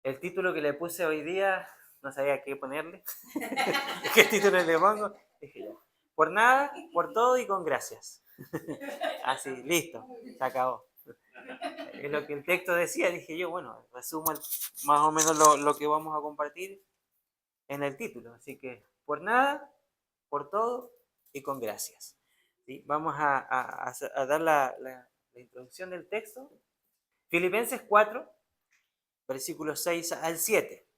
El título que le puse hoy día, no sabía qué ponerle. ¿Qué título le pongo? Dije ya. Por nada, por todo y con gracias. Así, listo, se acabó. Es lo que el texto decía, dije yo, bueno, resumo más o menos lo que vamos a compartir en el título. Así que, por nada, por todo y con gracias. ¿Sí? Vamos a dar la introducción del texto. Filipenses 4, versículos 6 al 7.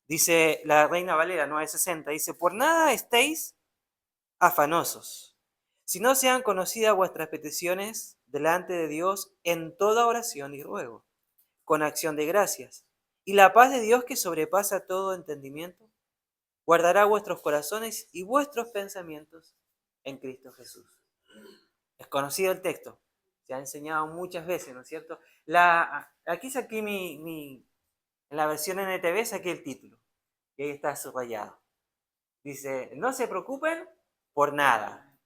Dice la Reina Valera 960, dice, por nada estéis afanosos, si no sean conocidas vuestras peticiones delante de Dios en toda oración y ruego, con acción de gracias. Y la paz de Dios que sobrepasa todo entendimiento, guardará vuestros corazones y vuestros pensamientos en Cristo Jesús. Es conocido el texto, se ha enseñado muchas veces, ¿no es cierto? Aquí saqué en la versión NTV saqué el título, y ahí está subrayado. Dice, no se preocupen por nada.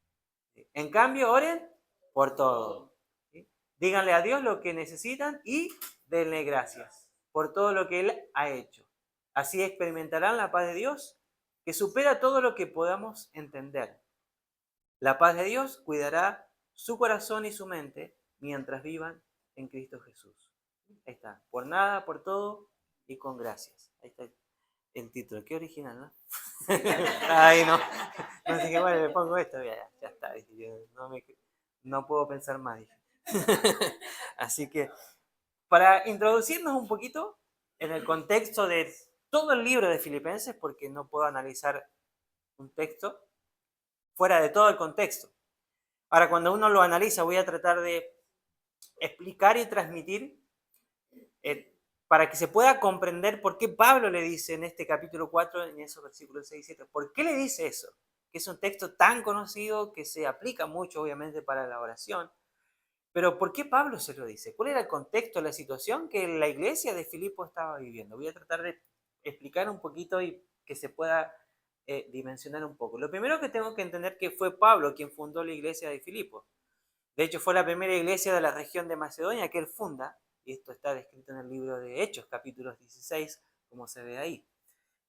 En cambio, oren por todo. ¿Sí? Díganle a Dios lo que necesitan y denle gracias por todo lo que Él ha hecho. Así experimentarán la paz de Dios que supera todo lo que podamos entender. La paz de Dios cuidará su corazón y su mente mientras vivan en Cristo Jesús. Ahí está. Por nada, por todo y con gracias. Ahí está el título. Qué original, ¿no? Ay, no. No sé qué, bueno, le pongo esto. Ya está. Dije, yo no puedo pensar más. Dije. Así que, para introducirnos un poquito en el contexto de todo el libro de Filipenses, porque no puedo analizar un texto fuera de todo el contexto. Ahora, cuando uno lo analiza, voy a tratar de explicar y transmitir para que se pueda comprender por qué Pablo le dice en este capítulo 4, en esos versículos 6 y 7, ¿por qué le dice eso? Que es un texto tan conocido que se aplica mucho, obviamente, para la oración. Pero ¿por qué Pablo se lo dice? ¿Cuál era el contexto, la situación que la iglesia de Filipo estaba viviendo? Voy a tratar de explicar un poquito y que se pueda dimensionar un poco. Lo primero que tengo que entender que fue Pablo quien fundó la iglesia de Filipo. De hecho, fue la primera iglesia de la región de Macedonia que él funda, y esto está descrito en el libro de Hechos, capítulos 16, como se ve ahí.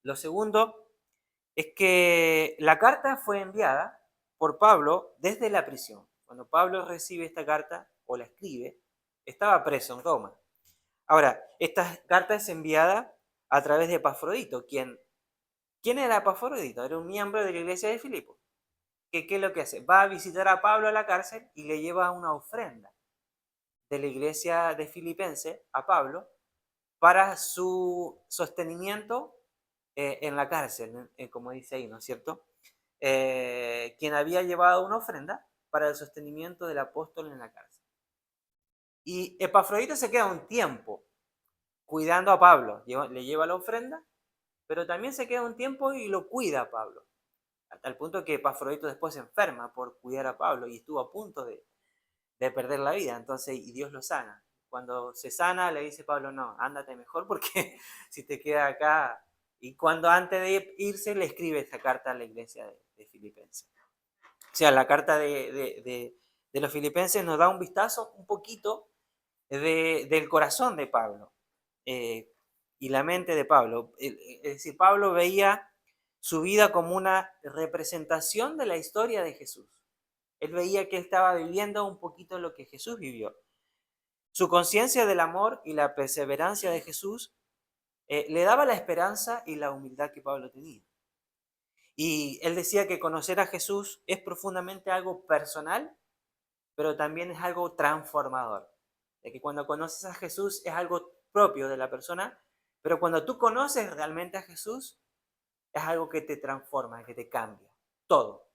Lo segundo es que la carta fue enviada por Pablo desde la prisión. Cuando Pablo recibe esta carta, o la escribe, estaba preso en Roma. Ahora, esta carta es enviada a través de Epafrodito. ¿Quién era Epafrodito? Era un miembro de la iglesia de Filipo. ¿Qué es lo que hace? Va a visitar a Pablo a la cárcel y le lleva una ofrenda de la iglesia de Filipense a Pablo para su sostenimiento en la cárcel, como dice ahí, ¿no es cierto? Quien había llevado una ofrenda para el sostenimiento del apóstol en la cárcel. Y Epafrodito se queda un tiempo cuidando a Pablo, le lleva la ofrenda, pero también se queda un tiempo y lo cuida a Pablo, hasta el punto que Epafrodito después se enferma por cuidar a Pablo y estuvo a punto de perder la vida, entonces, y Dios lo sana. Cuando se sana, le dice Pablo, no, ándate mejor porque si te quedas acá. Y cuando antes de irse, le escribe esta carta a la iglesia de Filipenses. O sea, la carta de los filipenses nos da un vistazo un poquito del corazón de Pablo y la mente de Pablo. Es decir, Pablo veía su vida como una representación de la historia de Jesús. Él veía que él estaba viviendo un poquito lo que Jesús vivió. Su conciencia del amor y la perseverancia de Jesús le daba la esperanza y la humildad que Pablo tenía. Y él decía que conocer a Jesús es profundamente algo personal, pero también es algo transformador. De que cuando conoces a Jesús es algo propio de la persona, pero cuando tú conoces realmente a Jesús es algo que te transforma, que te cambia. Todo.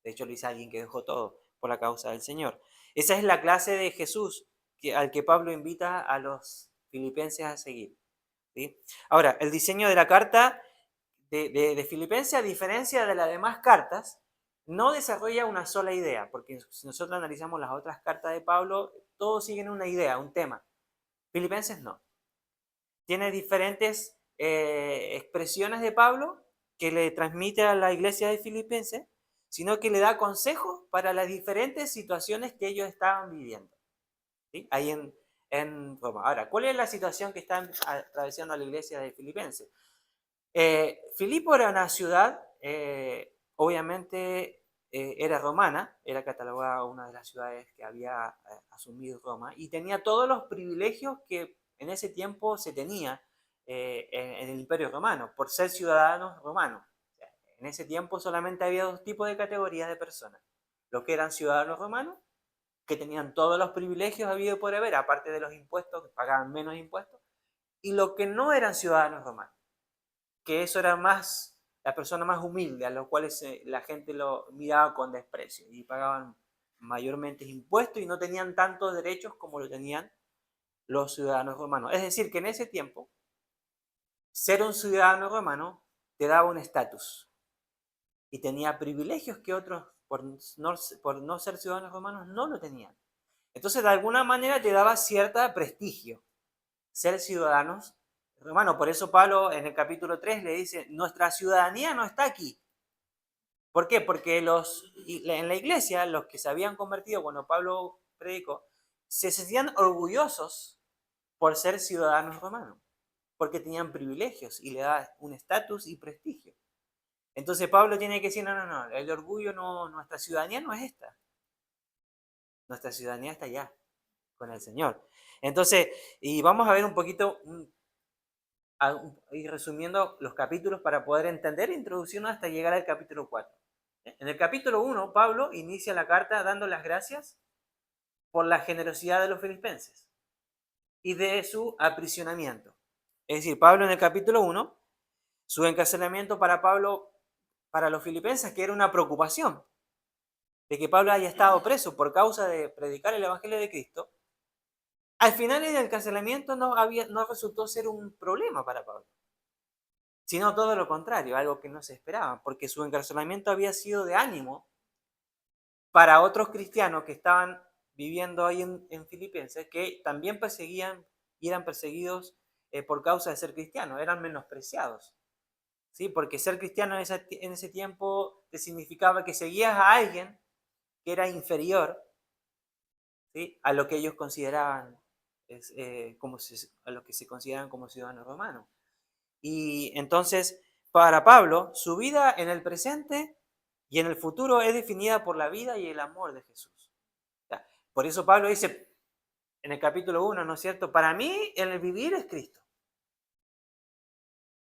De hecho, lo dice alguien que dejó todo por la causa del Señor. Esa es la clase de Jesús al que Pablo invita a los filipenses a seguir. ¿Sí? Ahora, el diseño de la carta de Filipenses, a diferencia de las demás cartas, no desarrolla una sola idea, porque si nosotros analizamos las otras cartas de Pablo, todos siguen una idea, un tema. Filipenses no. Tiene diferentes expresiones de Pablo que le transmite a la iglesia de Filipenses, sino que le da consejos para las diferentes situaciones que ellos estaban viviendo. ¿Sí? Ahí en Roma. Ahora, ¿cuál es la situación que está atravesando la iglesia de Filipenses? Filipo era una ciudad, obviamente era romana, era catalogada una de las ciudades que había asumido Roma y tenía todos los privilegios que en ese tiempo se tenía en el Imperio Romano, por ser ciudadanos romanos. O sea, en ese tiempo solamente había dos tipos de categorías de personas: los que eran ciudadanos romanos, que tenían todos los privilegios habidos por haber, aparte de los impuestos, que pagaban menos impuestos, y los que no eran ciudadanos romanos, que eso era más la persona más humilde, a los cuales la gente lo miraba con desprecio y pagaban mayormente impuestos y no tenían tantos derechos como lo tenían los ciudadanos romanos. Es decir, que en ese tiempo, ser un ciudadano romano te daba un estatus y tenía privilegios que otros, por no ser ciudadanos romanos, no lo tenían. Entonces, de alguna manera te daba cierto prestigio ser ciudadanos romanos. Por eso Pablo en el capítulo 3 le dice, nuestra ciudadanía no está aquí. ¿Por qué? Porque en la iglesia, los que se habían convertido cuando Pablo predicó, se sentían orgullosos por ser ciudadanos romanos, porque tenían privilegios y le da un estatus y prestigio. Entonces Pablo tiene que decir, no, el orgullo no, nuestra ciudadanía no es esta. Nuestra ciudadanía está allá, con el Señor. Entonces, y vamos a ver un poquito, ir resumiendo los capítulos para poder entender e introducirnos hasta llegar al capítulo 4. En el capítulo 1, Pablo inicia la carta dando las gracias por la generosidad de los filipenses y de su aprisionamiento. Es decir, Pablo en el capítulo 1, su encarcelamiento para Pablo, para los filipenses, que era una preocupación de que Pablo haya estado preso por causa de predicar el Evangelio de Cristo. Al final del encarcelamiento no resultó ser un problema para Pablo, sino todo lo contrario, algo que no se esperaba, porque su encarcelamiento había sido de ánimo para otros cristianos que estaban viviendo ahí en Filipenses, que también perseguían y eran perseguidos por causa de ser cristianos, eran menospreciados. ¿Sí? Porque ser cristiano en ese tiempo te significaba que seguías a alguien que era inferior, ¿sí? A lo que ellos consideraban, a lo que se consideraban como ciudadanos romanos. Y entonces, para Pablo, su vida en el presente y en el futuro es definida por la vida y el amor de Jesús. Por eso Pablo dice en el capítulo 1, ¿no es cierto? Para mí el vivir es Cristo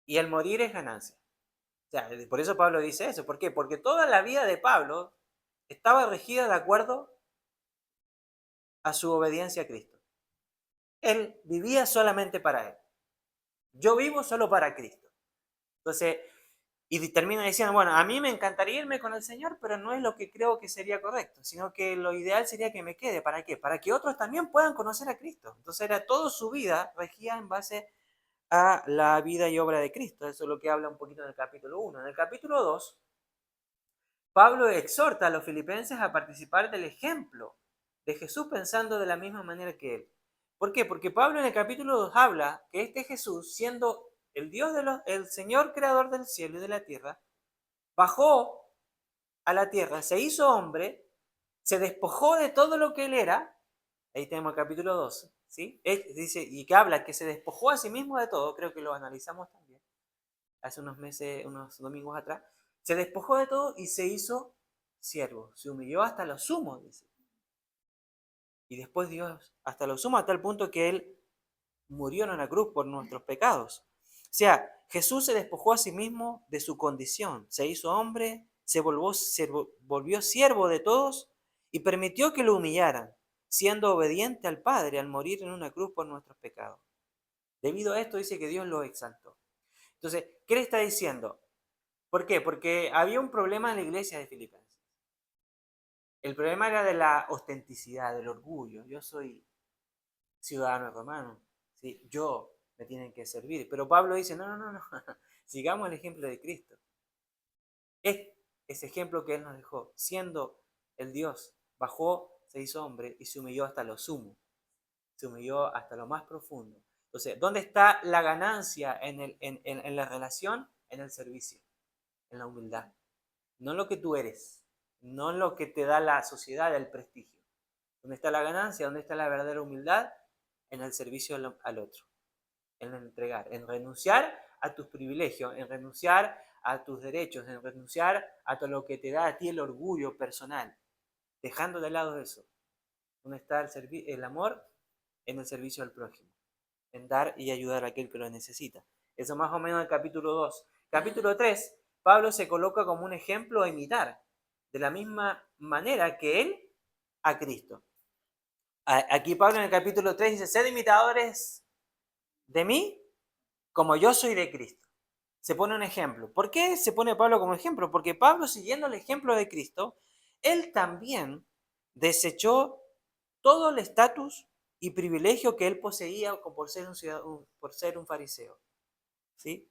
y el morir es ganancia. O sea, por eso Pablo dice eso. ¿Por qué? Porque toda la vida de Pablo estaba regida de acuerdo a su obediencia a Cristo. Él vivía solamente para Él. Yo vivo solo para Cristo. Entonces, y termina diciendo, bueno, a mí me encantaría irme con el Señor, pero no es lo que creo que sería correcto, sino que lo ideal sería que me quede. ¿Para qué? Para que otros también puedan conocer a Cristo. Entonces era toda su vida regida en base a la vida y obra de Cristo. Eso es lo que habla un poquito en el capítulo 1. En el capítulo 2, Pablo exhorta a los filipenses a participar del ejemplo de Jesús pensando de la misma manera que él. ¿Por qué? Porque Pablo en el capítulo 2 habla que este Jesús, siendo el el Señor creador del cielo y de la tierra, bajó a la tierra, se hizo hombre, se despojó de todo lo que él era. Ahí tenemos el capítulo 12, ¿sí? Dice, y que habla que se despojó a sí mismo de todo, creo que lo analizamos también hace unos meses, unos domingos atrás. Se despojó de todo y se hizo siervo, se humilló hasta lo sumo, dice. Y después Dios, hasta lo sumo, hasta el punto que Él murió en una cruz por nuestros pecados. O sea, Jesús se despojó a sí mismo de su condición, se hizo hombre, se volvió siervo de todos y permitió que lo humillaran, siendo obediente al Padre al morir en una cruz por nuestros pecados. Debido a esto dice que Dios lo exaltó. Entonces, ¿qué le está diciendo? ¿Por qué? Porque había un problema en la iglesia de Filipenses. El problema era de la ostenticidad, del orgullo. Yo soy ciudadano romano, ¿sí? Yo me tienen que servir. Pero Pablo dice, no. Sigamos el ejemplo de Cristo. Es ese ejemplo que Él nos dejó. Siendo el Dios, bajó, se hizo hombre y se humilló hasta lo sumo. Se humilló hasta lo más profundo. Entonces, ¿dónde está la ganancia en la relación? En el servicio, en la humildad. No en lo que tú eres, no en lo que te da la sociedad, el prestigio. ¿Dónde está la ganancia? ¿Dónde está la verdadera humildad? en el servicio al otro, en entregar, en renunciar a tus privilegios, en renunciar a tus derechos, en renunciar a todo lo que te da a ti el orgullo personal, dejando de lado eso, donde está el amor en el servicio al prójimo, en dar y ayudar a aquel que lo necesita. Eso más o menos en el capítulo 2. Capítulo 3, Pablo se coloca como un ejemplo a imitar, de la misma manera que él a Cristo. Aquí Pablo en el capítulo 3 dice, sed imitadores de mí como yo soy de Cristo. Se pone un ejemplo. ¿Por qué se pone Pablo como ejemplo? Porque Pablo, siguiendo el ejemplo de Cristo, él también desechó todo el estatus y privilegio que él poseía por ser un fariseo. ¿Sí?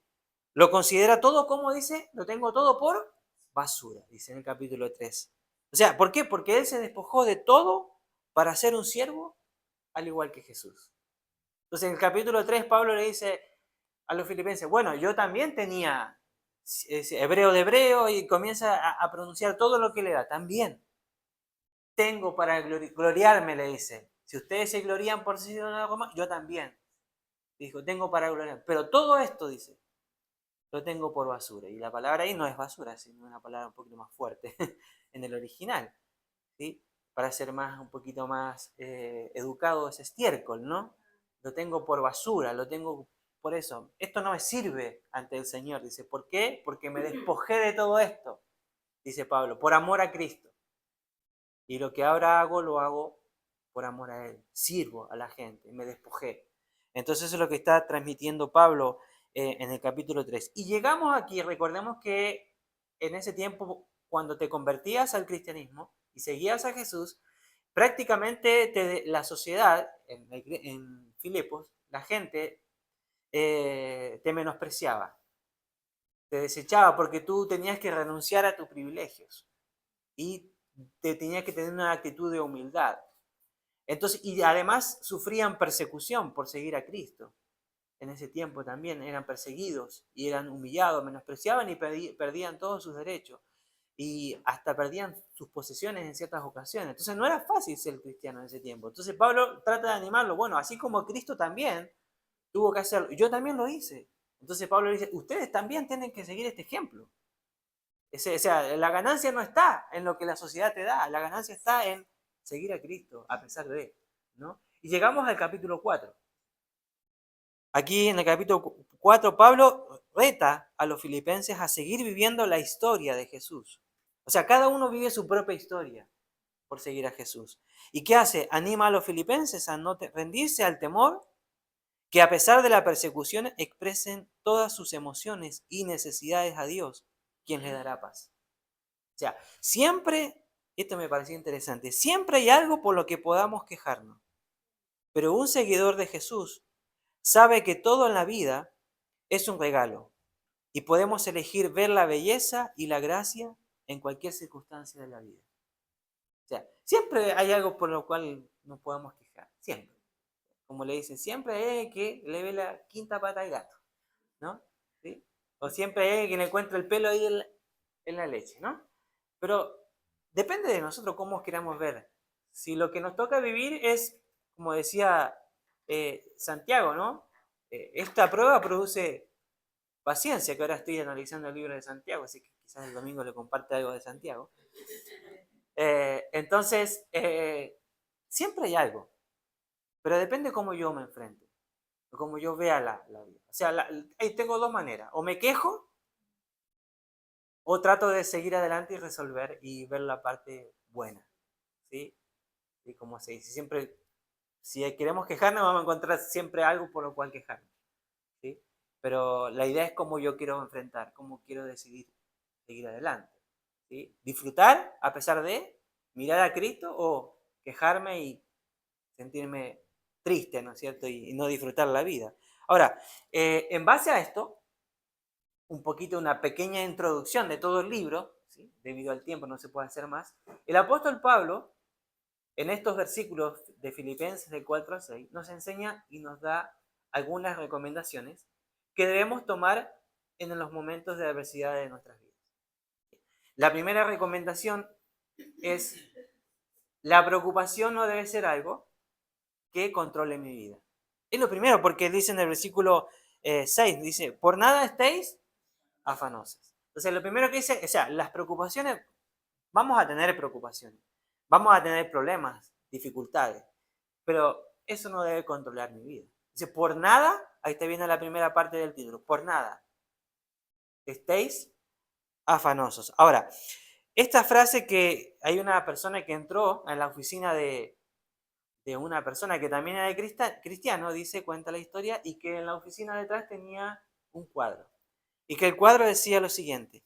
Lo considera todo, como dice, lo tengo todo por basura, dice en el capítulo 3. O sea, ¿por qué? Porque él se despojó de todo para ser un siervo, al igual que Jesús. Entonces, en el capítulo 3, Pablo le dice a los filipenses, bueno, yo también tenía hebreo de hebreo, y comienza a pronunciar todo lo que le da. También tengo para gloriarme, le dice. Si ustedes se glorían por ser de Roma, yo también. Dijo, tengo para gloriarme. Pero todo esto, dice, lo tengo por basura. Y la palabra ahí no es basura, sino una palabra un poquito más fuerte en el original. ¿Sí? Para ser un poquito más educado, es estiércol, ¿no? Lo tengo por basura, lo tengo por eso. Esto no me sirve ante el Señor, dice. ¿Por qué? Porque me despojé de todo esto, dice Pablo, por amor a Cristo. Y lo que ahora hago, lo hago por amor a Él. Sirvo a la gente, me despojé. Entonces eso es lo que está transmitiendo Pablo en el capítulo 3. Y llegamos aquí, recordemos que en ese tiempo, cuando te convertías al cristianismo y seguías a Jesús, prácticamente la sociedad, en Filipos, la gente te menospreciaba, te desechaba porque tú tenías que renunciar a tus privilegios y te tenías que tener una actitud de humildad. Entonces, y además sufrían persecución por seguir a Cristo. En ese tiempo también eran perseguidos y eran humillados, menospreciaban y perdían todos sus derechos. Y hasta perdían sus posesiones en ciertas ocasiones. Entonces no era fácil ser cristiano en ese tiempo. Entonces Pablo trata de animarlo. Bueno, así como Cristo también tuvo que hacerlo. Yo también lo hice. Entonces Pablo dice, ustedes también tienen que seguir este ejemplo. O sea, la ganancia no está en lo que la sociedad te da. La ganancia está en seguir a Cristo a pesar de, ¿no? Y llegamos al capítulo 4. Aquí en el capítulo 4, Pablo reta a los filipenses a seguir viviendo la historia de Jesús. O sea, cada uno vive su propia historia por seguir a Jesús. ¿Y qué hace? Anima a los filipenses a no rendirse al temor, que a pesar de la persecución expresen todas sus emociones y necesidades a Dios, quien les dará paz. O sea, siempre, esto me pareció interesante, siempre hay algo por lo que podamos quejarnos. Pero un seguidor de Jesús sabe que todo en la vida es un regalo y podemos elegir ver la belleza y la gracia en cualquier circunstancia de la vida. O sea, siempre hay algo por lo cual nos podemos quejar, siempre. Como le dicen, siempre hay alguien que le ve la quinta pata al gato, ¿no? ¿Sí? O siempre hay alguien que le encuentra el pelo ahí en la leche, ¿no? Pero depende de nosotros cómo queramos ver. Si lo que nos toca vivir es, como decía Santiago, ¿no? Esta prueba produce paciencia, que ahora estoy analizando el libro de Santiago, así que quizás el domingo le comparte algo de Santiago. Entonces, siempre hay algo, pero depende cómo yo me enfrente, cómo yo vea la vida. O sea, tengo dos maneras, o me quejo, o trato de seguir adelante y resolver y ver la parte buena, ¿sí? Y como se dice, siempre, si queremos quejarnos, vamos a encontrar siempre algo por lo cual quejarnos, ¿sí? Pero la idea es cómo yo quiero enfrentar, cómo quiero decidir seguir adelante, ¿sí? Disfrutar a pesar de mirar a Cristo o quejarme y sentirme triste, ¿no es cierto? Y no disfrutar la vida. Ahora, en base a esto, un poquito una pequeña introducción de todo el libro, ¿sí? Debido al tiempo no se puede hacer más. El apóstol Pablo, en estos versículos de Filipenses del 4 al 6, nos enseña y nos da algunas recomendaciones que debemos tomar en los momentos de adversidad de nuestras vidas. La primera recomendación es: la preocupación no debe ser algo que controle mi vida. Es lo primero, porque dice en el versículo 6, dice, por nada estéis afanosos. Entonces, lo primero que dice, o sea, las preocupaciones, vamos a tener preocupaciones, vamos a tener problemas, dificultades, pero eso no debe controlar mi vida. Dice, por nada, ahí está viendo la primera parte del título, por nada estéis afanosos. Ahora, esta frase que hay una persona que entró en la oficina de una persona que también era de cristiano, dice, cuenta la historia, y que en la oficina detrás tenía un cuadro. Y que el cuadro decía lo siguiente,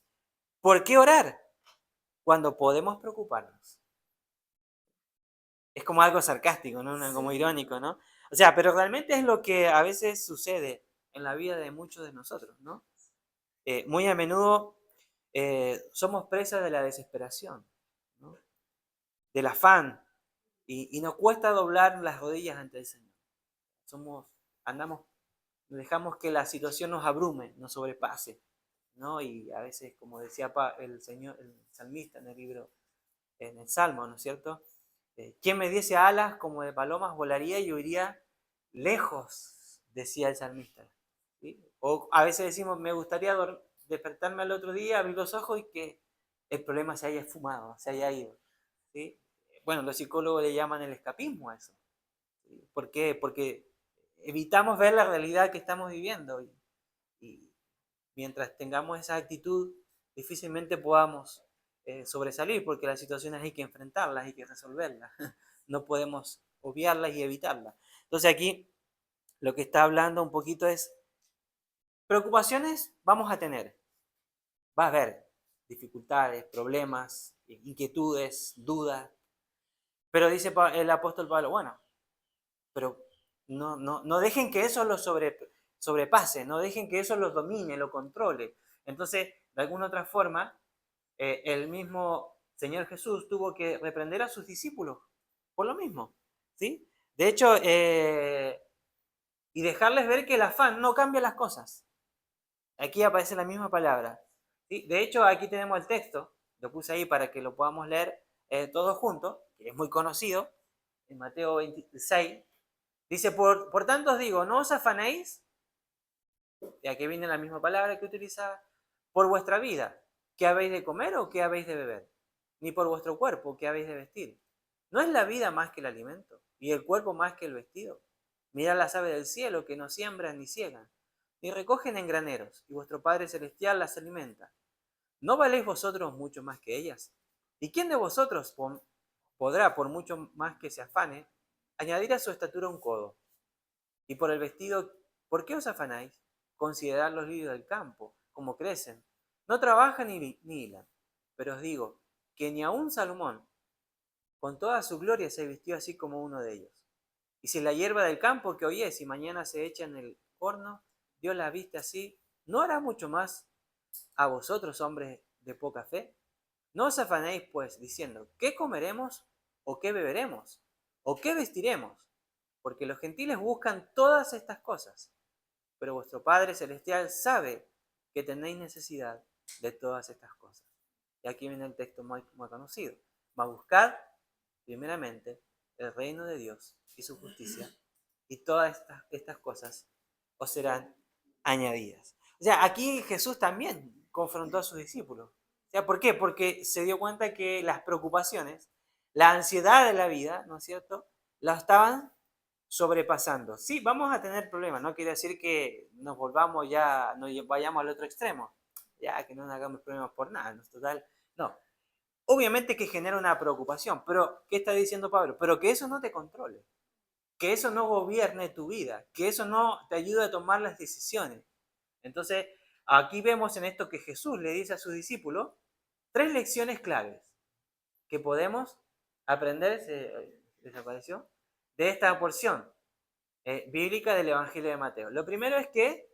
¿por qué orar cuando podemos preocuparnos? Es como algo sarcástico, ¿no? Como irónico, ¿no? O sea, pero realmente es lo que a veces sucede en la vida de muchos de nosotros, ¿no? Muy a menudo somos presas de la desesperación, ¿no? Del afán, y nos cuesta doblar las rodillas ante el Señor. Andamos, dejamos que la situación nos abrume, nos sobrepase, ¿no? Y a veces, como decía el salmista en el libro, en el Salmo, ¿no es cierto? ¿Quién me diese alas como de palomas volaría y huiría lejos? Decía el salmista. ¿Sí? O a veces decimos, me gustaría despertarme al otro día, abrir los ojos y que el problema se haya esfumado, se haya ido. ¿Sí? Bueno, los psicólogos le llaman el escapismo a eso. ¿Sí? ¿Por qué? Porque evitamos ver la realidad que estamos viviendo y mientras tengamos esa actitud, difícilmente podamos sobresalir, porque las situaciones hay que enfrentarlas, hay que resolverlas. No podemos obviarlas y evitarlas. Entonces aquí lo que está hablando un poquito es, preocupaciones vamos a tener. Va a haber dificultades, problemas, inquietudes, dudas. Pero dice el apóstol Pablo, bueno, pero no dejen que eso los sobrepase, no dejen que eso los domine, lo controle. Entonces, de alguna otra forma, el mismo Señor Jesús tuvo que reprender a sus discípulos por lo mismo, ¿sí? De hecho, y dejarles ver que el afán no cambia las cosas. Aquí aparece la misma palabra, ¿sí? De hecho, aquí tenemos el texto, lo puse ahí para que lo podamos leer todos juntos, que es muy conocido, en Mateo 26, dice, por tanto os digo, no os afanéis, y aquí viene la misma palabra que utiliza, por vuestra vida, ¿qué habéis de comer o qué habéis de beber? Ni por vuestro cuerpo, ¿qué habéis de vestir? ¿No es la vida más que el alimento, y el cuerpo más que el vestido? Mirad las aves del cielo, que no siembran ni ciegan, ni recogen en graneros, y vuestro Padre Celestial las alimenta. ¿No valéis vosotros mucho más que ellas? ¿Y quién de vosotros podrá, por mucho más que se afane, añadir a su estatura un codo? Y por el vestido, ¿por qué os afanáis? Considerad los lirios del campo, como crecen. No trabajan ni hilan. Pero os digo que ni aun Salomón, con toda su gloria, se vistió así como uno de ellos. Y si la hierba del campo que hoy es y mañana se echa en el horno, Dios la viste así, ¿no hará mucho más a vosotros, hombres de poca fe? No os afanéis, pues, diciendo, ¿qué comeremos o qué beberemos o qué vestiremos? Porque los gentiles buscan todas estas cosas, pero vuestro Padre Celestial sabe que tenéis necesidad de todas estas cosas. Y aquí viene el texto muy conocido. Mas buscad primeramente el reino de Dios y su justicia, y todas estas cosas os serán añadidas. O sea, aquí Jesús también confrontó a sus discípulos. O sea, ¿por qué? Porque se dio cuenta que las preocupaciones, la ansiedad de la vida, ¿no es cierto?, la estaban sobrepasando. Sí, vamos a tener problemas, no quiere decir que nos volvamos ya, nos vayamos al otro extremo, ya que no nos hagamos problemas por nada, ¿no? Total, no. Obviamente que genera una preocupación, pero ¿qué está diciendo Pablo? Pero que eso no te controle, que eso no gobierne tu vida, que eso no te ayude a tomar las decisiones. Entonces, aquí vemos en esto que Jesús le dice a sus discípulos tres lecciones claves que podemos aprender, desapareció, de esta porción bíblica del Evangelio de Mateo. Lo primero es que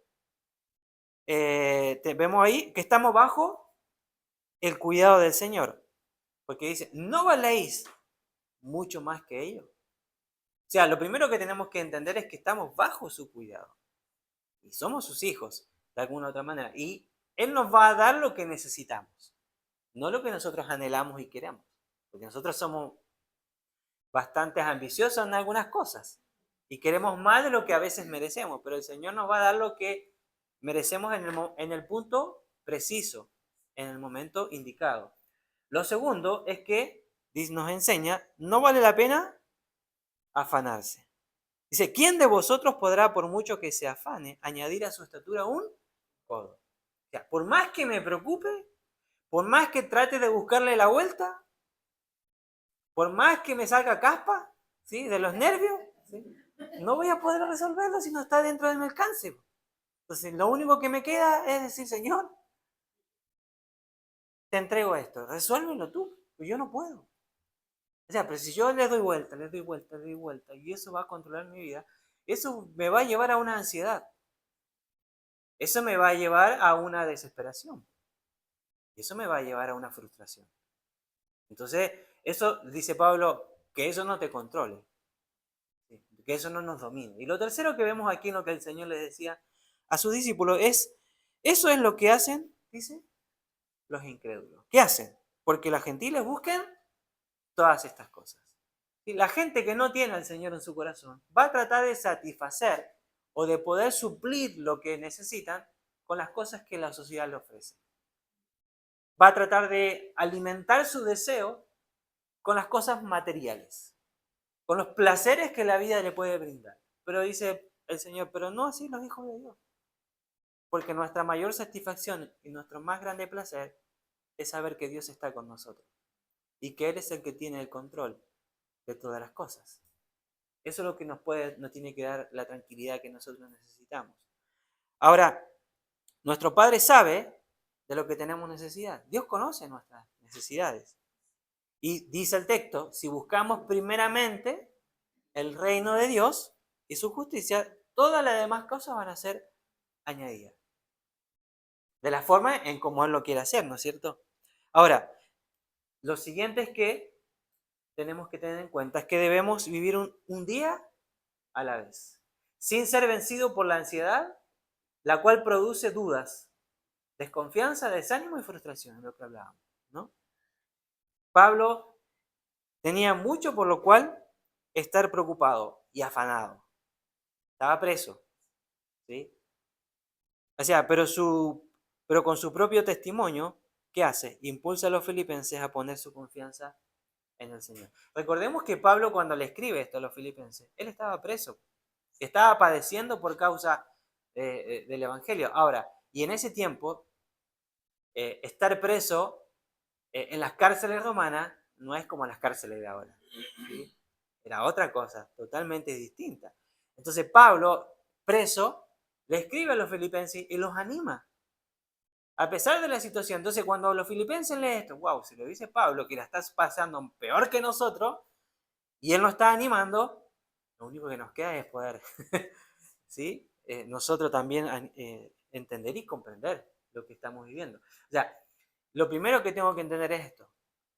vemos ahí que estamos bajo el cuidado del Señor, porque dice, no valéis mucho más que ellos. O sea, lo primero que tenemos que entender es que estamos bajo su cuidado y somos sus hijos, de alguna u otra manera, y Él nos va a dar lo que necesitamos, no lo que nosotros anhelamos y queremos, porque nosotros somos bastante ambiciosos en algunas cosas, Y queremos más de lo que a veces merecemos, pero el Señor nos va a dar lo que merecemos en el punto preciso, en el momento indicado. Lo segundo es que nos enseña, no vale la pena afanarse. Dice, ¿quién de vosotros podrá, por mucho que se afane, añadir a su estatura un codo? O sea, por más que me preocupe, por más que trate de buscarle la vuelta, por más que me salga caspa, ¿sí?, de los nervios, ¿sí?, no voy a poder resolverlo si no está dentro de mi alcance. Entonces, lo único que me queda es decir, Señor, te entrego esto, resuélvelo tú, pues yo no puedo. O sea, pero si yo le doy vuelta, le doy vuelta, le doy vuelta, y eso va a controlar mi vida, eso me va a llevar a una ansiedad. Eso me va a llevar a una desesperación. Eso me va a llevar a una frustración. Entonces, eso, dice Pablo, que eso no te controle, ¿sí?, que eso no nos domine. Y lo tercero que vemos aquí en lo que el Señor le decía a sus discípulos es, eso es lo que hacen, dice, los incrédulos. ¿Qué hacen? Porque los gentiles busquen todas estas cosas. ¿Sí? La gente que no tiene al Señor en su corazón va a tratar de satisfacer o de poder suplir lo que necesitan con las cosas que la sociedad le ofrece. Va a tratar de alimentar su deseo con las cosas materiales, con los placeres que la vida le puede brindar. Pero dice el Señor, pero no así los hijos de Dios. Porque nuestra mayor satisfacción y nuestro más grande placer es saber que Dios está con nosotros y que Él es el que tiene el control de todas las cosas. Eso es lo que nos tiene que dar la tranquilidad que nosotros necesitamos. Ahora, nuestro Padre sabe de lo que tenemos necesidad. Dios conoce nuestras necesidades. Y dice el texto, si buscamos primeramente el reino de Dios y su justicia, todas las demás cosas van a ser añadidas. De la forma en como Él lo quiere hacer, ¿no es cierto? Ahora, lo siguiente es que tenemos que tener en cuenta es que debemos vivir un día a la vez, sin ser vencido por la ansiedad, la cual produce dudas, desconfianza, desánimo y frustración, es lo que hablábamos, ¿no? Pablo tenía mucho por lo cual estar preocupado y afanado. Estaba preso, ¿sí? O sea, pero con su propio testimonio, ¿qué hace? Impulsa a los filipenses a poner su confianza en el Señor. Recordemos que Pablo, cuando le escribe esto a los filipenses, él estaba preso, estaba padeciendo por causa del Evangelio. Ahora, y en ese tiempo, estar preso en las cárceles romanas no es como las cárceles de ahora, ¿sí? Era otra cosa, totalmente distinta. Entonces Pablo, preso, le escribe a los filipenses y los anima, a pesar de la situación. Entonces cuando los filipenses leen esto, wow, se lo dice Pablo, que la estás pasando peor que nosotros, y él nos está animando, lo único que nos queda es poder, ¿sí? Nosotros también entender y comprender lo que estamos viviendo. O sea, lo primero que tengo que entender es esto.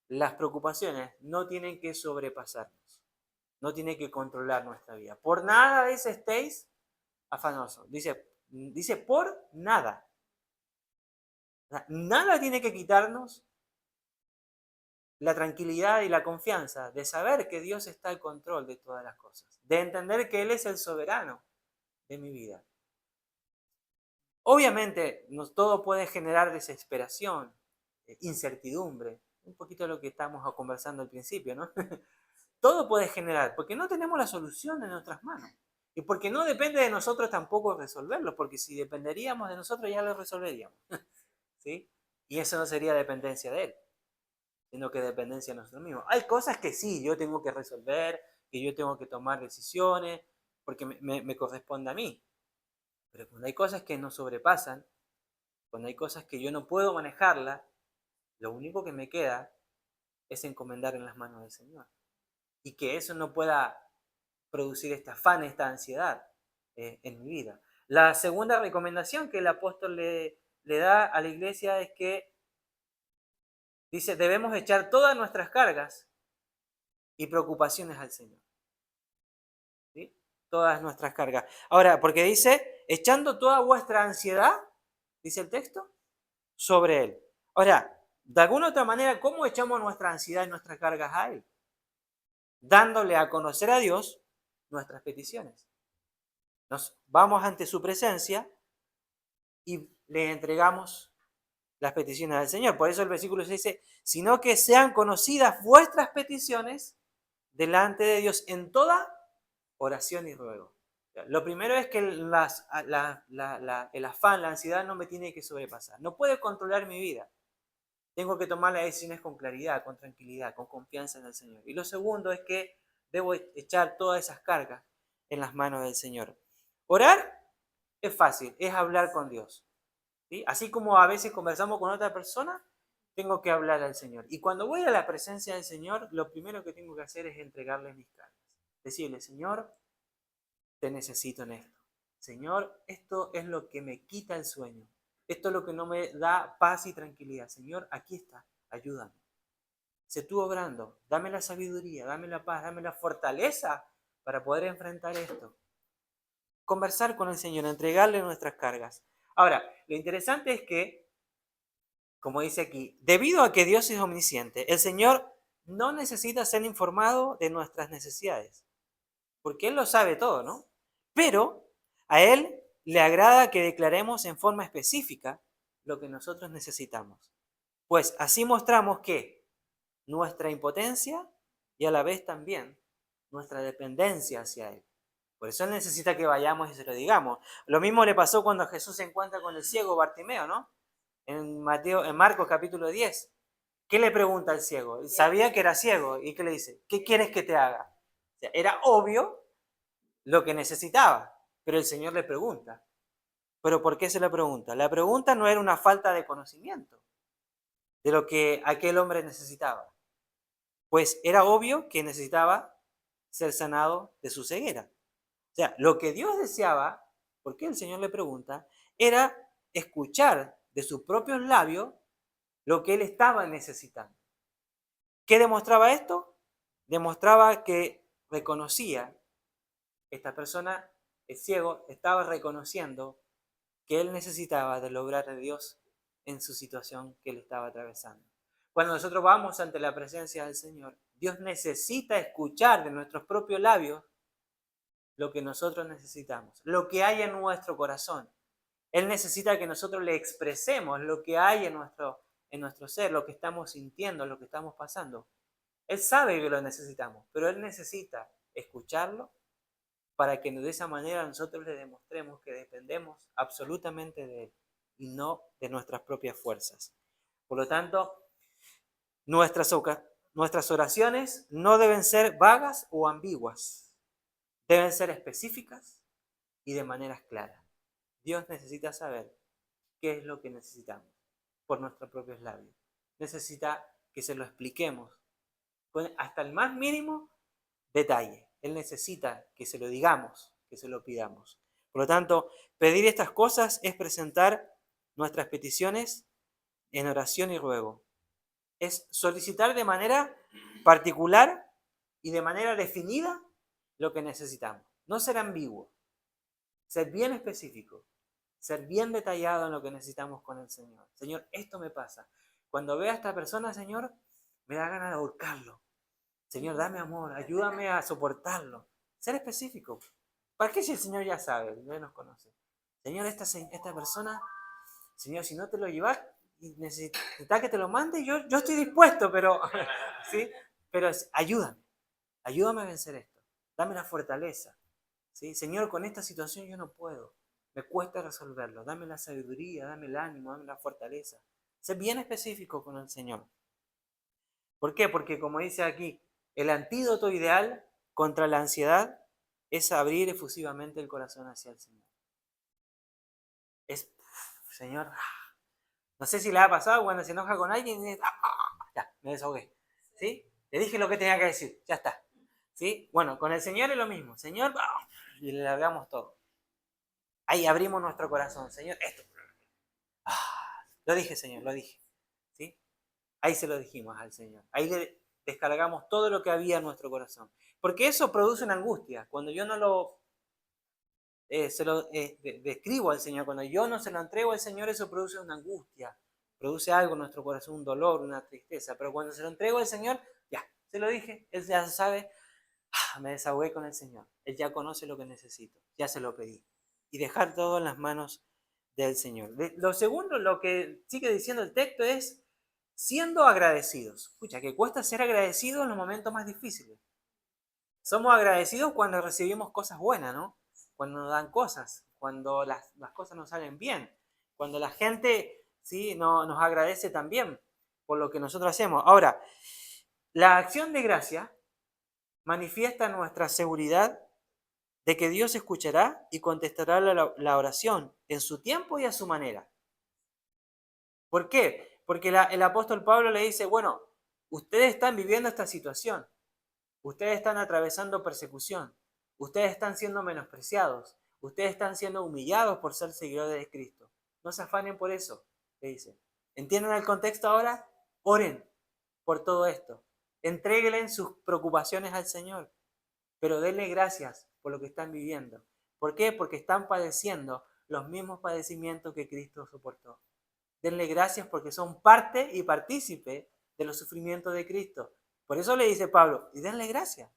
Las preocupaciones no tienen que sobrepasarnos, no tienen que controlar nuestra vida. Por nada estéis afanosos. Dice por nada. O sea, nada tiene que quitarnos la tranquilidad y la confianza de saber que Dios está al control de todas las cosas, de entender que Él es el soberano de mi vida. Obviamente, todo puede generar desesperación, incertidumbre, un poquito de lo que estamos conversando al principio, ¿no? Todo puede generar, porque no tenemos la solución en nuestras manos. Y porque no depende de nosotros tampoco resolverlo, porque si dependeríamos de nosotros ya lo resolveríamos, ¿sí? Y eso no sería dependencia de Él, sino que dependencia de nosotros mismos. Hay cosas que sí, yo tengo que resolver, que yo tengo que tomar decisiones, porque me corresponde a mí. Pero cuando hay cosas que nos sobrepasan, cuando hay cosas que yo no puedo manejarlas, lo único que me queda es encomendar en las manos del Señor. Y que eso no pueda producir este afán, esta ansiedad en mi vida. La segunda recomendación que el apóstol le da a la iglesia es que dice, debemos echar todas nuestras cargas y preocupaciones al Señor. ¿Sí? Todas nuestras cargas. Ahora, porque dice, echando toda vuestra ansiedad, dice el texto, sobre Él. Ahora, de alguna otra manera, ¿cómo echamos nuestra ansiedad y nuestras cargas a Él? Dándole a conocer a Dios nuestras peticiones. Nos vamos ante su presencia y le entregamos las peticiones al Señor. Por eso el versículo se dice, sino que sean conocidas vuestras peticiones delante de Dios en toda oración y ruego. Lo primero es que el afán, la ansiedad no me tiene que sobrepasar. No puede controlar mi vida. Tengo que tomar las decisiones con claridad, con tranquilidad, con confianza en el Señor. Y lo segundo es que debo echar todas esas cargas en las manos del Señor. Orar es fácil, es hablar con Dios. ¿Sí? Así como a veces conversamos con otra persona, tengo que hablar al Señor. Y cuando voy a la presencia del Señor, lo primero que tengo que hacer es entregarle mis cargas. Decirle, Señor, te necesito en esto. Señor, esto es lo que me quita el sueño. Esto es lo que no me da paz y tranquilidad. Señor, aquí está, ayúdame. Sé tú obrando, dame la sabiduría, dame la paz, dame la fortaleza para poder enfrentar esto. Conversar con el Señor, entregarle nuestras cargas. Ahora, lo interesante es que, como dice aquí, debido a que Dios es omnisciente, el Señor no necesita ser informado de nuestras necesidades, porque Él lo sabe todo, ¿no? Pero a Él le agrada que declaremos en forma específica lo que nosotros necesitamos. Pues así mostramos que nuestra impotencia y a la vez también nuestra dependencia hacia Él. Por eso Él necesita que vayamos y se lo digamos. Lo mismo le pasó cuando Jesús se encuentra con el ciego Bartimeo, ¿no? En Marcos capítulo 10. ¿Qué le pregunta al ciego? Sabía que era ciego. ¿Y qué le dice? ¿Qué quieres que te haga? O sea, era obvio lo que necesitaba, pero el Señor le pregunta. ¿Pero por qué se le pregunta? La pregunta no era una falta de conocimiento de lo que aquel hombre necesitaba, pues era obvio que necesitaba ser sanado de su ceguera. O sea, lo que Dios deseaba, porque el Señor le pregunta, era escuchar de sus propios labios lo que él estaba necesitando. ¿Qué demostraba esto? Demostraba que reconocía, esta persona, el ciego, estaba reconociendo que él necesitaba del obrar de Dios en su situación que él estaba atravesando. Cuando nosotros vamos ante la presencia del Señor, Dios necesita escuchar de nuestros propios labios lo que nosotros necesitamos, lo que hay en nuestro corazón. Él necesita que nosotros le expresemos lo que hay en nuestro ser, lo que estamos sintiendo, lo que estamos pasando. Él sabe que lo necesitamos, pero Él necesita escucharlo para que de esa manera nosotros le demostremos que dependemos absolutamente de Él y no de nuestras propias fuerzas. Por lo tanto, nuestras oraciones no deben ser vagas o ambiguas, deben ser específicas y de maneras claras. Dios necesita saber qué es lo que necesitamos por nuestros propios labios. Necesita que se lo expliquemos con hasta el más mínimo detalle. Él necesita que se lo digamos, que se lo pidamos. Por lo tanto, pedir estas cosas es presentar nuestras peticiones en oración y ruego. Es solicitar de manera particular y de manera definida lo que necesitamos. No ser ambiguo, ser bien específico, ser bien detallado en lo que necesitamos con el Señor. Señor, esto me pasa. Cuando veo a esta persona, Señor, me da ganas de ahorcarlo. Señor, dame amor, ayúdame a soportarlo. Ser específico. ¿Para qué si el Señor ya sabe, ya nos conoce? Señor, esta persona, Señor, si no te lo llevas y necesitas que te lo mande, yo estoy dispuesto, pero, ¿sí? Pero ayúdame a vencer esto. Dame la fortaleza. ¿Sí? Señor, con esta situación yo no puedo. Me cuesta resolverlo. Dame la sabiduría, dame el ánimo, dame la fortaleza. Sé bien específico con el Señor. ¿Por qué? Porque como dice aquí, el antídoto ideal contra la ansiedad es abrir efusivamente el corazón hacia el Señor. Señor, no sé si le ha pasado cuando se enoja con alguien y dice, ya, me desahogué. ¿Sí? Le dije lo que tenía que decir, ya está. ¿Sí? Bueno, con el Señor es lo mismo. Señor, y le largamos todo. Ahí abrimos nuestro corazón. Señor, esto. Lo dije, Señor, lo dije. ¿Sí? Ahí se lo dijimos al Señor. Ahí le descargamos todo lo que había en nuestro corazón. Porque eso produce una angustia. Cuando yo no se lo describo al Señor, cuando yo no se lo entrego al Señor, eso produce una angustia. Produce algo en nuestro corazón, un dolor, una tristeza. Pero cuando se lo entrego al Señor, ya, se lo dije, Él ya sabe, Me desahogué con el Señor. Él ya conoce lo que necesito, ya se lo pedí. Y dejar todo en las manos del Señor. Lo segundo, lo que sigue diciendo el texto es siendo agradecidos. Escucha, que cuesta ser agradecidos en los momentos más difíciles. Somos agradecidos cuando recibimos cosas buenas, ¿no? Cuando nos dan cosas, cuando las cosas nos salen bien, cuando la gente, ¿sí?, nos agradece también por lo que nosotros hacemos. Ahora, la acción de gracia manifiesta nuestra seguridad de que Dios escuchará y contestará la oración en su tiempo y a su manera. ¿Por qué? Porque el apóstol Pablo le dice, bueno, ustedes están viviendo esta situación, ustedes están atravesando persecución, ustedes están siendo menospreciados, ustedes están siendo humillados por ser seguidores de Cristo. No se afanen por eso, le dice. ¿Entienden el contexto ahora? Oren por todo esto. Entréguenle sus preocupaciones al Señor, pero denle gracias por lo que están viviendo. ¿Por qué? Porque están padeciendo los mismos padecimientos que Cristo soportó. Denle gracias porque son parte y partícipe de los sufrimientos de Cristo. Por eso le dice Pablo, y denle gracias.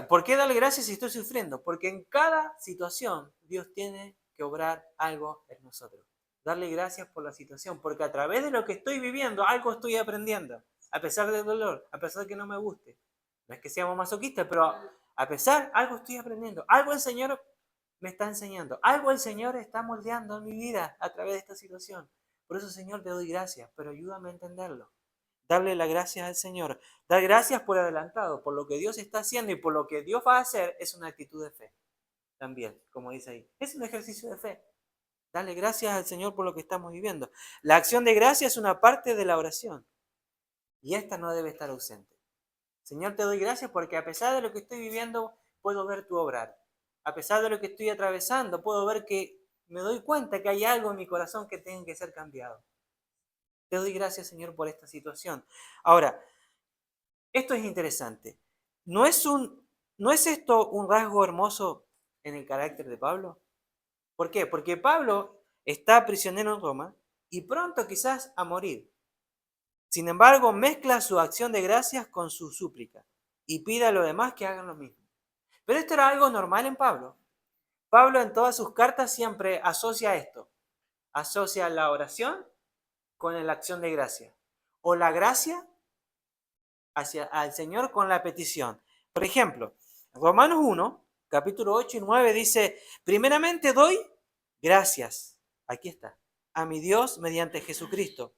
¿Por qué darle gracias si estoy sufriendo? Porque en cada situación Dios tiene que obrar algo en nosotros. Darle gracias por la situación, porque a través de lo que estoy viviendo, algo estoy aprendiendo. A pesar del dolor, a pesar de que no me guste. No es que seamos masoquistas, pero a pesar, algo estoy aprendiendo. Algo el Señor me está enseñando. Algo el Señor está moldeando en mi vida a través de esta situación. Por eso, Señor, te doy gracias, pero ayúdame a entenderlo. Darle las gracias al Señor. Dar gracias por adelantado, por lo que Dios está haciendo y por lo que Dios va a hacer, es una actitud de fe. También, como dice ahí. Es un ejercicio de fe. Darle gracias al Señor por lo que estamos viviendo. La acción de gracia es una parte de la oración. Y esta no debe estar ausente. Señor, te doy gracias porque a pesar de lo que estoy viviendo, puedo ver tu obrar. A pesar de lo que estoy atravesando, puedo ver que me doy cuenta que hay algo en mi corazón que tiene que ser cambiado. Te doy gracias, Señor, por esta situación. Ahora, esto es interesante. ¿No es esto un rasgo hermoso en el carácter de Pablo? ¿Por qué? Porque Pablo está prisionero en Roma y pronto quizás a morir. Sin embargo, mezcla su acción de gracias con su súplica y pide a los demás que hagan lo mismo. Pero esto era algo normal en Pablo. Pablo en todas sus cartas siempre asocia esto. Asocia la oración con la acción de gracia. O la gracia al Señor con la petición. Por ejemplo, Romanos 1, capítulo 8 y 9 dice, primeramente doy gracias, aquí está, a mi Dios mediante Jesucristo,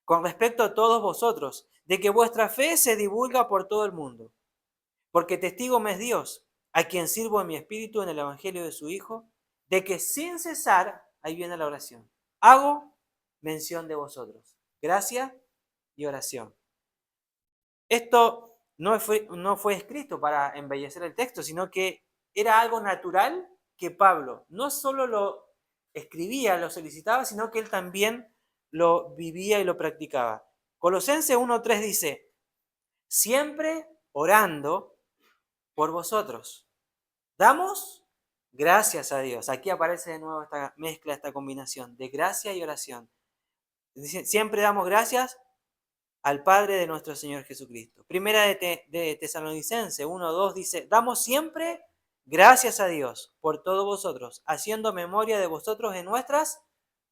con respecto a todos vosotros, de que vuestra fe se divulga por todo el mundo. Porque testigo me es Dios, a quien sirvo en mi espíritu en el evangelio de su Hijo, de que sin cesar, ahí viene la oración, hago mención de vosotros. Gracia y oración. Esto no fue escrito para embellecer el texto, sino que era algo natural que Pablo no solo lo escribía, lo solicitaba, sino que él también lo vivía y lo practicaba. Colosenses 1:3 dice, siempre orando por vosotros. Damos gracias a Dios. Aquí aparece de nuevo esta mezcla, esta combinación de gracia y oración. Siempre damos gracias al Padre de nuestro Señor Jesucristo. Primera de Tesalonicenses 1:2 dice, damos siempre gracias a Dios por todos vosotros, haciendo memoria de vosotros en nuestras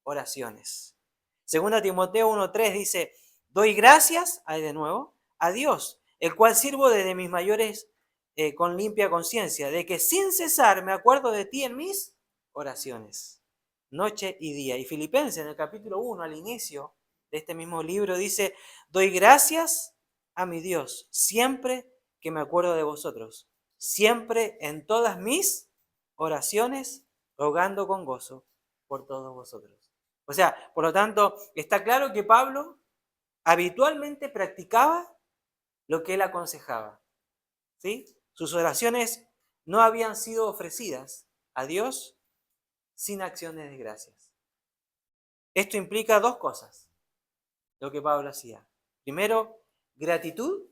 oraciones. Segunda Timoteo 1:3 dice, doy gracias, ahí de nuevo, a Dios, el cual sirvo desde mis mayores con limpia conciencia, de que sin cesar me acuerdo de ti en mis oraciones, noche y día. Y Filipenses en el capítulo 1, al inicio de este mismo libro, dice, doy gracias a mi Dios siempre que me acuerdo de vosotros, siempre en todas mis oraciones, rogando con gozo por todos vosotros. O sea, por lo tanto, está claro que Pablo habitualmente practicaba lo que él aconsejaba, ¿sí? Sus oraciones no habían sido ofrecidas a Dios sin acciones de gracias. Esto implica dos cosas, lo que Pablo hacía. Primero, gratitud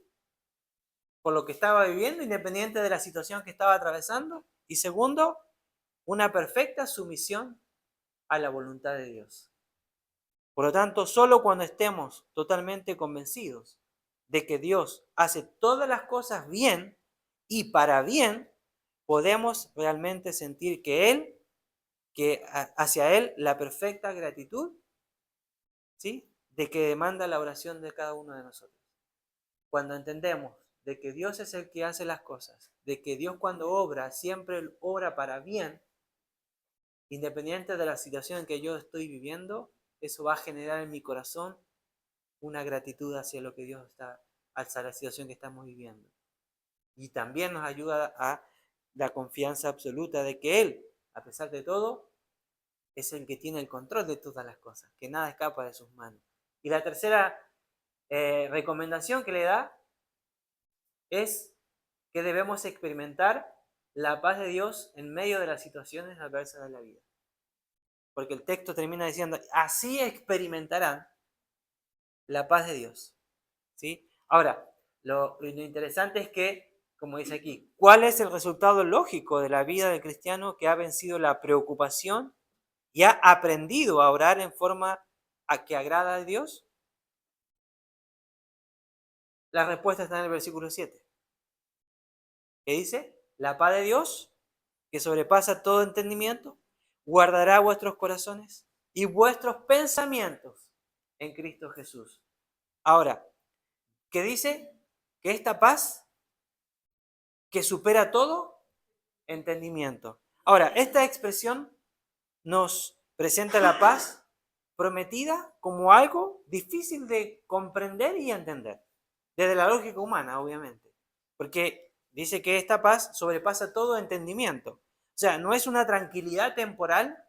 por lo que estaba viviendo, independiente de la situación que estaba atravesando. Y segundo, una perfecta sumisión a la voluntad de Dios. Por lo tanto, solo cuando estemos totalmente convencidos de que Dios hace todas las cosas bien y para bien, podemos realmente sentir hacia Él la perfecta gratitud, ¿sí? De que demanda la oración de cada uno de nosotros. Cuando entendemos de que Dios es el que hace las cosas, de que Dios cuando obra, siempre obra para bien, independiente de la situación en que yo estoy viviendo, eso va a generar en mi corazón una gratitud hacia lo que Dios está, hacia la situación que estamos viviendo. Y también nos ayuda a la confianza absoluta de que Él, a pesar de todo, es el que tiene el control de todas las cosas, que nada escapa de sus manos. Y la tercera recomendación que le da es que debemos experimentar la paz de Dios en medio de las situaciones adversas de la vida. Porque el texto termina diciendo, así experimentarán la paz de Dios. ¿Sí? Ahora, lo interesante es que, como dice aquí, ¿cuál es el resultado lógico de la vida del cristiano que ha vencido la preocupación y ha aprendido a orar en forma a que agrada a Dios? La respuesta está en el versículo 7, que dice, la paz de Dios, que sobrepasa todo entendimiento, guardará vuestros corazones y vuestros pensamientos en Cristo Jesús. Ahora, ¿qué dice? Que esta paz que supera todo entendimiento. Ahora, esta expresión nos presenta la paz prometida como algo difícil de comprender y entender, desde la lógica humana, obviamente, porque dice que esta paz sobrepasa todo entendimiento. O sea, no es una tranquilidad temporal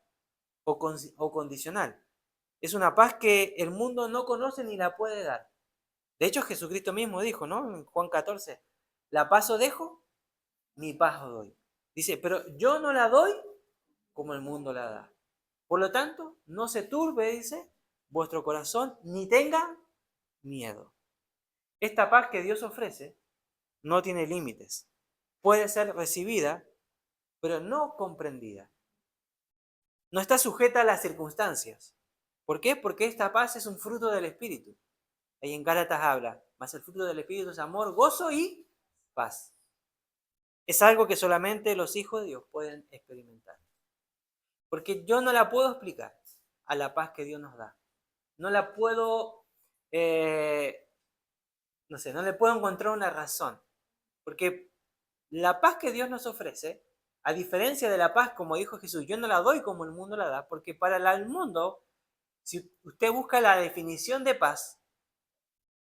o condicional, es una paz que el mundo no conoce ni la puede dar. De hecho, Jesucristo mismo dijo, ¿no? En Juan 14, la paz os dejo, mi paz os doy. Dice, pero yo no la doy como el mundo la da. Por lo tanto, no se turbe, dice, vuestro corazón, ni tenga miedo. Esta paz que Dios ofrece no tiene límites. Puede ser recibida, pero no comprendida. No está sujeta a las circunstancias. ¿Por qué? Porque esta paz es un fruto del Espíritu. Ahí en Gálatas habla, mas el fruto del Espíritu es amor, gozo y paz. Es algo que solamente los hijos de Dios pueden experimentar. Porque yo no la puedo explicar a la paz que Dios nos da. No la puedo, no le puedo encontrar una razón. Porque la paz que Dios nos ofrece, a diferencia de la paz, como dijo Jesús, yo no la doy como el mundo la da, porque para el mundo, si usted busca la definición de paz,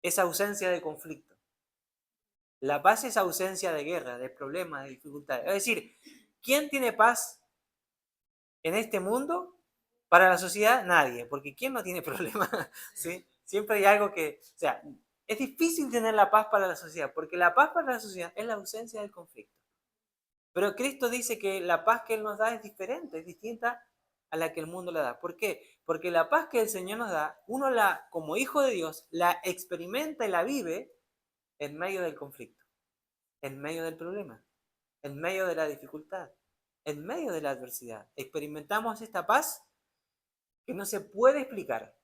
es ausencia de conflicto. La paz es ausencia de guerra, de problemas, de dificultades. Es decir, ¿quién tiene paz en este mundo? Para la sociedad, nadie, porque ¿quién no tiene problemas? ¿Sí? Siempre hay algo que, o sea, es difícil tener la paz para la sociedad, porque la paz para la sociedad es la ausencia del conflicto. Pero Cristo dice que la paz que Él nos da es diferente, es distinta a la que el mundo le da. ¿Por qué? Porque la paz que el Señor nos da, uno como hijo de Dios, la experimenta y la vive en medio del conflicto, en medio del problema, en medio de la dificultad, en medio de la adversidad. Experimentamos esta paz que no se puede explicar,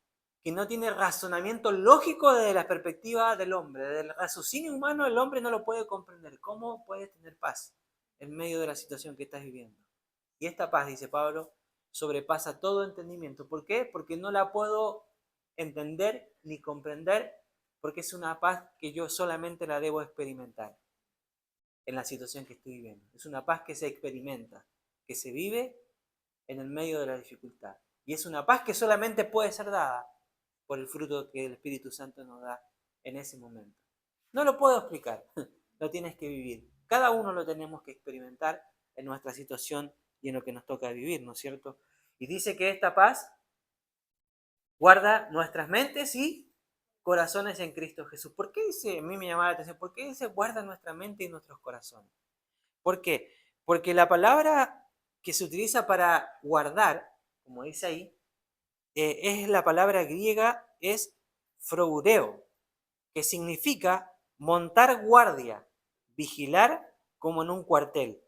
que no tiene razonamiento lógico desde la perspectiva del hombre, desde el raciocinio humano el hombre no lo puede comprender. ¿Cómo puedes tener paz en medio de la situación que estás viviendo? Y esta paz, dice Pablo, sobrepasa todo entendimiento. ¿Por qué? Porque no la puedo entender ni comprender, porque es una paz que yo solamente la debo experimentar en la situación que estoy viviendo. Es una paz que se experimenta, que se vive en el medio de la dificultad. Y es una paz que solamente puede ser dada por el fruto que el Espíritu Santo nos da en ese momento. No lo puedo explicar, lo tienes que vivir. Cada uno lo tenemos que experimentar en nuestra situación y en lo que nos toca vivir, ¿no es cierto? Y dice que esta paz guarda nuestras mentes y corazones en Cristo Jesús. ¿Por qué dice, a mí me llama la atención, por qué dice guarda nuestra mente y nuestros corazones? ¿Por qué? Porque la palabra que se utiliza para guardar, como dice ahí, es la palabra griega, es froureo, que significa montar guardia, vigilar como en un cuartel.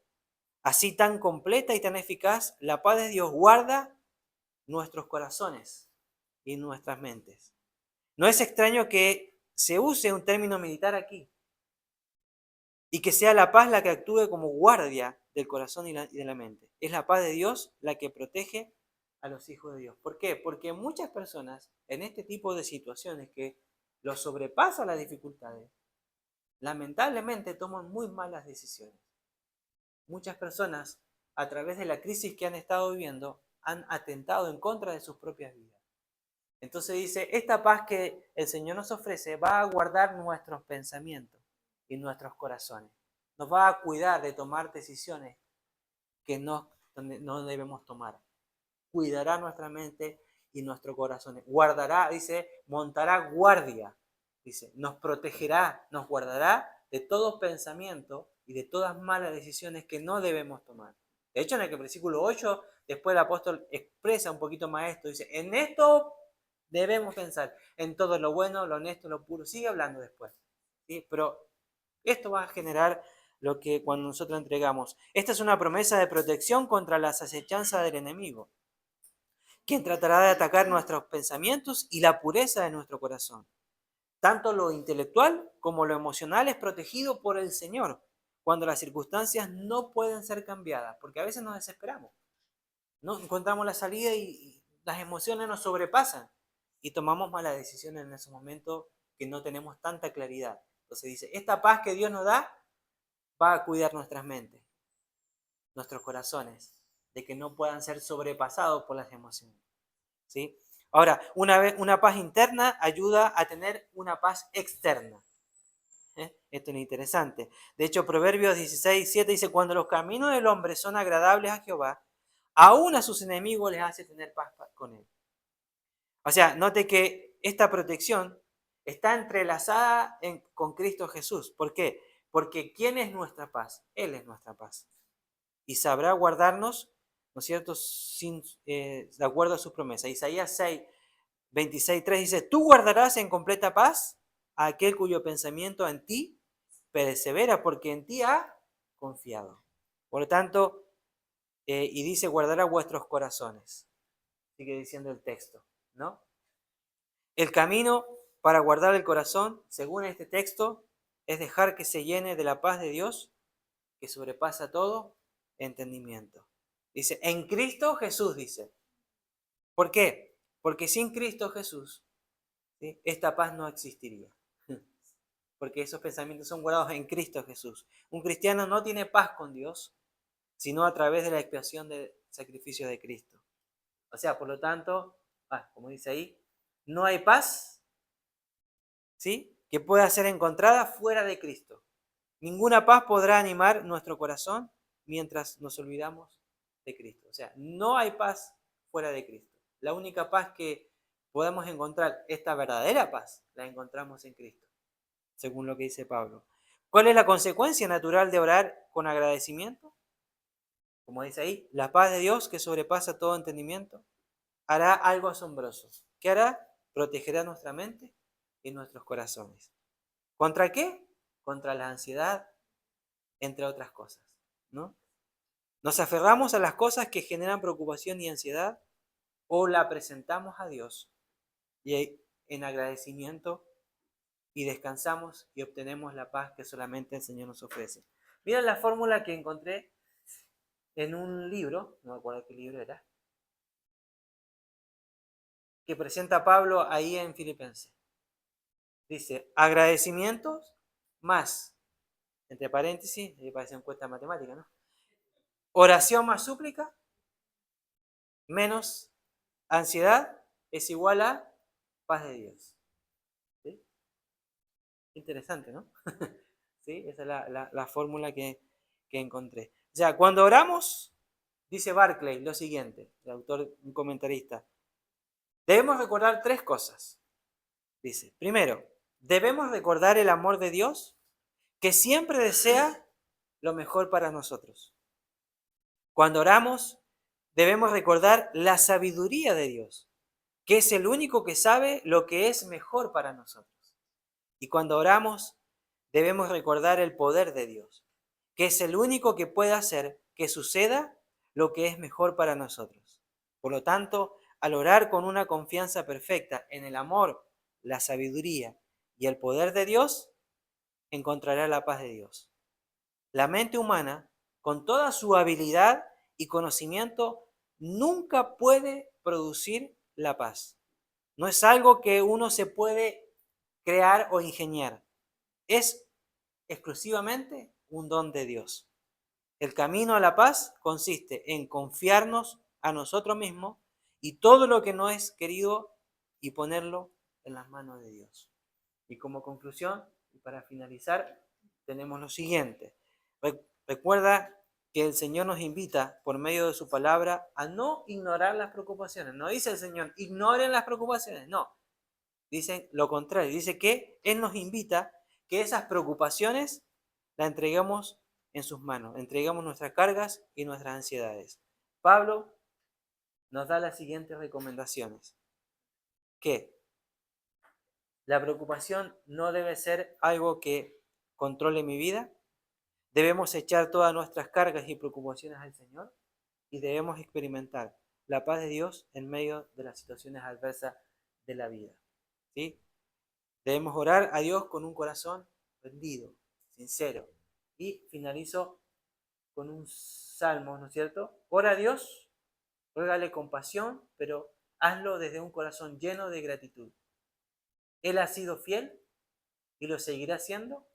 Así tan completa y tan eficaz, la paz de Dios guarda nuestros corazones y nuestras mentes. No es extraño que se use un término militar aquí. Y que sea la paz la que actúe como guardia del corazón y de la mente. Es la paz de Dios la que protege a los hijos de Dios. ¿Por qué? Porque muchas personas en este tipo de situaciones que los sobrepasan las dificultades, lamentablemente toman muy malas decisiones. Muchas personas, a través de la crisis que han estado viviendo, han atentado en contra de sus propias vidas. Entonces dice, esta paz que el Señor nos ofrece va a guardar nuestros pensamientos y nuestros corazones. Nos va a cuidar de tomar decisiones que no debemos tomar. Cuidará nuestra mente y nuestro corazón. Guardará, dice, montará guardia. Dice, nos protegerá, nos guardará de todo pensamiento y de todas malas decisiones que no debemos tomar. De hecho, en el versículo 8, después el apóstol expresa un poquito más esto. Dice, en esto debemos pensar, en todo lo bueno, lo honesto, lo puro. Sigue hablando después. ¿Sí? Pero esto va a generar lo que cuando nosotros entregamos. Esta es una promesa de protección contra las acechanzas del enemigo, quien tratará de atacar nuestros pensamientos y la pureza de nuestro corazón. Tanto lo intelectual como lo emocional es protegido por el Señor cuando las circunstancias no pueden ser cambiadas, porque a veces nos desesperamos, no encontramos la salida y las emociones nos sobrepasan y tomamos malas decisiones en esos momentos que no tenemos tanta claridad. Entonces dice, esta paz que Dios nos da va a cuidar nuestras mentes, nuestros corazones, de que no puedan ser sobrepasados por las emociones. ¿Sí? Ahora, una paz interna ayuda a tener una paz externa. Esto es interesante. De hecho, Proverbios 16:7 dice, cuando los caminos del hombre son agradables a Jehová, aún a sus enemigos les hace tener paz con él. O sea, note que esta protección está entrelazada con Cristo Jesús. ¿Por qué? Porque ¿quién es nuestra paz? Él es nuestra paz. Y sabrá guardarnos, ¿no es cierto?, de acuerdo a sus promesas. Isaías 26:3 dice, tú guardarás en completa paz a aquel cuyo pensamiento en ti persevera, porque en ti ha confiado. Por lo tanto, y dice, guardará vuestros corazones. Sigue diciendo el texto, ¿no? El camino para guardar el corazón, según este texto, es dejar que se llene de la paz de Dios, que sobrepasa todo entendimiento. Dice, en Cristo Jesús, dice. ¿Por qué? Porque sin Cristo Jesús, ¿sí?, esta paz no existiría. Porque esos pensamientos son guardados en Cristo Jesús. Un cristiano no tiene paz con Dios, sino a través de la expiación del sacrificio de Cristo. O sea, por lo tanto, como dice ahí, no hay paz, ¿sí?, que pueda ser encontrada fuera de Cristo. Ninguna paz podrá animar nuestro corazón mientras nos olvidamos de Cristo. O sea, no hay paz fuera de Cristo. La única paz que podemos encontrar, esta verdadera paz, la encontramos en Cristo, según lo que dice Pablo. ¿Cuál es la consecuencia natural de orar con agradecimiento? Como dice ahí, la paz de Dios que sobrepasa todo entendimiento hará algo asombroso. ¿Qué hará? Protegerá nuestra mente y nuestros corazones. ¿Contra qué? Contra la ansiedad, entre otras cosas, ¿no? Nos aferramos a las cosas que generan preocupación y ansiedad o la presentamos a Dios y en agradecimiento y descansamos y obtenemos la paz que solamente el Señor nos ofrece. Mira la fórmula que encontré en un libro, no me acuerdo qué libro era, que presenta Pablo ahí en Filipenses. Dice, agradecimientos más, entre paréntesis, me parece encuesta matemática, ¿no? Oración más súplica, menos ansiedad, es igual a paz de Dios. ¿Sí? Interesante, ¿no? ¿Sí? Esa es la fórmula que encontré. O sea, cuando oramos, dice Barclay lo siguiente, el autor, un comentarista, debemos recordar tres cosas. Dice, primero, debemos recordar el amor de Dios que siempre desea lo mejor para nosotros. Cuando oramos, debemos recordar la sabiduría de Dios, que es el único que sabe lo que es mejor para nosotros. Y cuando oramos, debemos recordar el poder de Dios, que es el único que puede hacer que suceda lo que es mejor para nosotros. Por lo tanto, al orar con una confianza perfecta en el amor, la sabiduría y el poder de Dios, encontrará la paz de Dios. La mente humana, con toda su habilidad y conocimiento, nunca puede producir la paz. No es algo que uno se puede crear o ingeniar. Es exclusivamente un don de Dios. El camino a la paz consiste en confiarnos a nosotros mismos y todo lo que no es querido y ponerlo en las manos de Dios. Y como conclusión, y para finalizar, tenemos lo siguiente. Recuerda que el Señor nos invita por medio de su palabra a no ignorar las preocupaciones. No dice el Señor, ignoren las preocupaciones. No, dice lo contrario. Dice que Él nos invita que esas preocupaciones las entreguemos en sus manos. Entregamos nuestras cargas y nuestras ansiedades. Pablo nos da las siguientes recomendaciones. Que la preocupación no debe ser algo que controle mi vida. Debemos echar todas nuestras cargas y preocupaciones al Señor y debemos experimentar la paz de Dios en medio de las situaciones adversas de la vida. ¿Sí? Debemos orar a Dios con un corazón rendido, sincero. Y finalizo con un salmo, ¿no es cierto? Ora a Dios, ruégale compasión, pero hazlo desde un corazón lleno de gratitud. Él ha sido fiel y lo seguirá siendo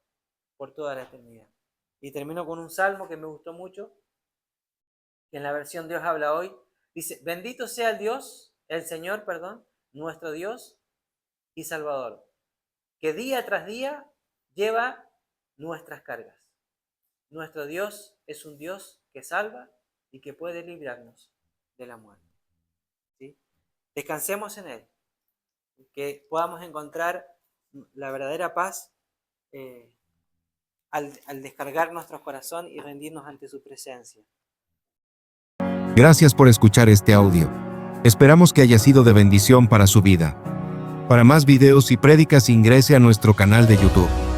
por toda la eternidad. Y termino con un salmo que me gustó mucho, que en la versión Dios habla hoy. Dice, bendito sea el Señor, nuestro Dios y Salvador, que día tras día lleva nuestras cargas. Nuestro Dios es un Dios que salva y que puede librarnos de la muerte. ¿Sí? Descansemos en Él, que podamos encontrar la verdadera paz al descargar nuestro corazón y rendirnos ante su presencia. Gracias por escuchar este audio. Esperamos que haya sido de bendición para su vida. Para más videos y prédicas ingrese a nuestro canal de YouTube.